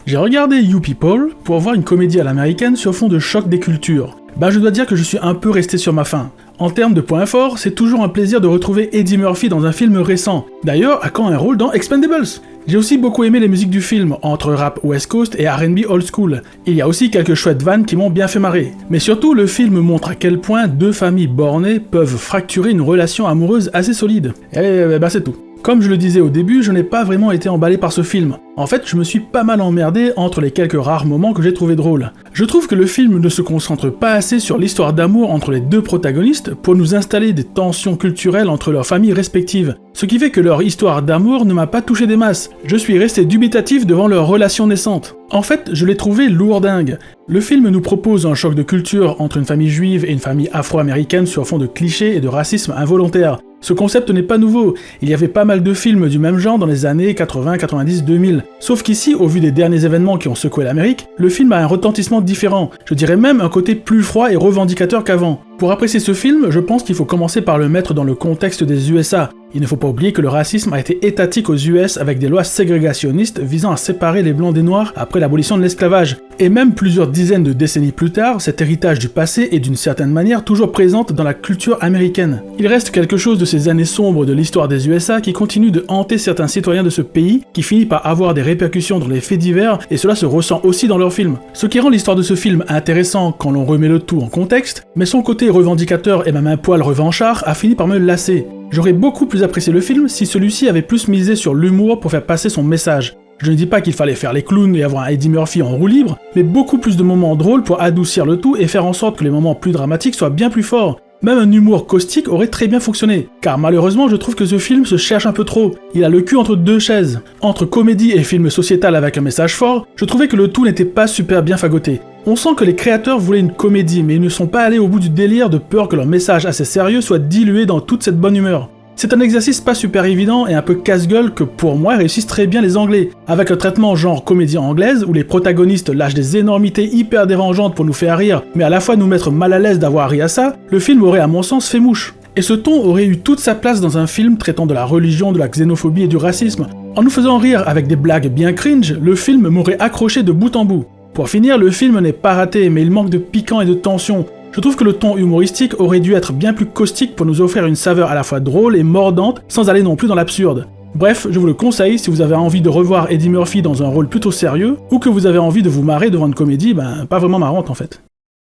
J'ai regardé You People pour voir une comédie à l'américaine sur fond de choc des cultures. Je dois dire que je suis un peu resté sur ma faim. En termes de points forts, c'est toujours un plaisir de retrouver Eddie Murphy dans un film récent. D'ailleurs, à quand un rôle dans Expendables? J'ai aussi beaucoup aimé les musiques du film, entre rap West Coast et R&B old school. Il y a aussi quelques chouettes vannes qui m'ont bien fait marrer. Mais surtout, le film montre à quel point deux familles bornées peuvent fracturer une relation amoureuse assez solide. Et c'est tout. Comme je le disais au début, je n'ai pas vraiment été emballé par ce film. En fait, je me suis pas mal emmerdé entre les quelques rares moments que j'ai trouvé drôles. Je trouve que le film ne se concentre pas assez sur l'histoire d'amour entre les deux protagonistes pour nous installer des tensions culturelles entre leurs familles respectives. Ce qui fait que leur histoire d'amour ne m'a pas touché des masses. Je suis resté dubitatif devant leur relation naissante. En fait, je l'ai trouvé lourdingue. Le film nous propose un choc de culture entre une famille juive et une famille afro-américaine sur fond de clichés et de racisme involontaire. Ce concept n'est pas nouveau, il y avait pas mal de films du même genre dans les années 80, 90, 2000. Sauf qu'ici, au vu des derniers événements qui ont secoué l'Amérique, le film a un retentissement différent, je dirais même un côté plus froid et revendicateur qu'avant. Pour apprécier ce film, je pense qu'il faut commencer par le mettre dans le contexte des USA. Il ne faut pas oublier que le racisme a été étatique aux US avec des lois ségrégationnistes visant à séparer les blancs des noirs après l'abolition de l'esclavage. Et même plusieurs dizaines de décennies plus tard, cet héritage du passé est d'une certaine manière toujours présente dans la culture américaine. Il reste quelque chose de ces années sombres de l'histoire des USA qui continue de hanter certains citoyens de ce pays, qui finit par avoir des répercussions dans les faits divers, et cela se ressent aussi dans leurs films. Ce qui rend l'histoire de ce film intéressant quand l'on remet le tout en contexte, mais son côté revendicateur et même un poil revanchard a fini par me lasser. J'aurais beaucoup plus apprécié le film si celui-ci avait plus misé sur l'humour pour faire passer son message. Je ne dis pas qu'il fallait faire les clowns et avoir un Eddie Murphy en roue libre, mais beaucoup plus de moments drôles pour adoucir le tout et faire en sorte que les moments plus dramatiques soient bien plus forts. Même un humour caustique aurait très bien fonctionné, car malheureusement je trouve que ce film se cherche un peu trop. Il a le cul entre deux chaises. Entre comédie et film sociétal avec un message fort, je trouvais que le tout n'était pas super bien fagoté. On sent que les créateurs voulaient une comédie, mais ils ne sont pas allés au bout du délire de peur que leur message assez sérieux soit dilué dans toute cette bonne humeur. C'est un exercice pas super évident et un peu casse-gueule que pour moi réussissent très bien les Anglais, avec un traitement genre comédie anglaise où les protagonistes lâchent des énormités hyper dérangeantes pour nous faire rire, mais à la fois nous mettre mal à l'aise d'avoir ri à ça, le film aurait à mon sens fait mouche. Et ce ton aurait eu toute sa place dans un film traitant de la religion, de la xénophobie et du racisme. En nous faisant rire avec des blagues bien cringe, le film m'aurait accroché de bout en bout. Pour finir, le film n'est pas raté, mais il manque de piquant et de tension. Je trouve que le ton humoristique aurait dû être bien plus caustique pour nous offrir une saveur à la fois drôle et mordante, sans aller non plus dans l'absurde. Bref, je vous le conseille si vous avez envie de revoir Eddie Murphy dans un rôle plutôt sérieux, ou que vous avez envie de vous marrer devant une comédie, pas vraiment marrante en fait.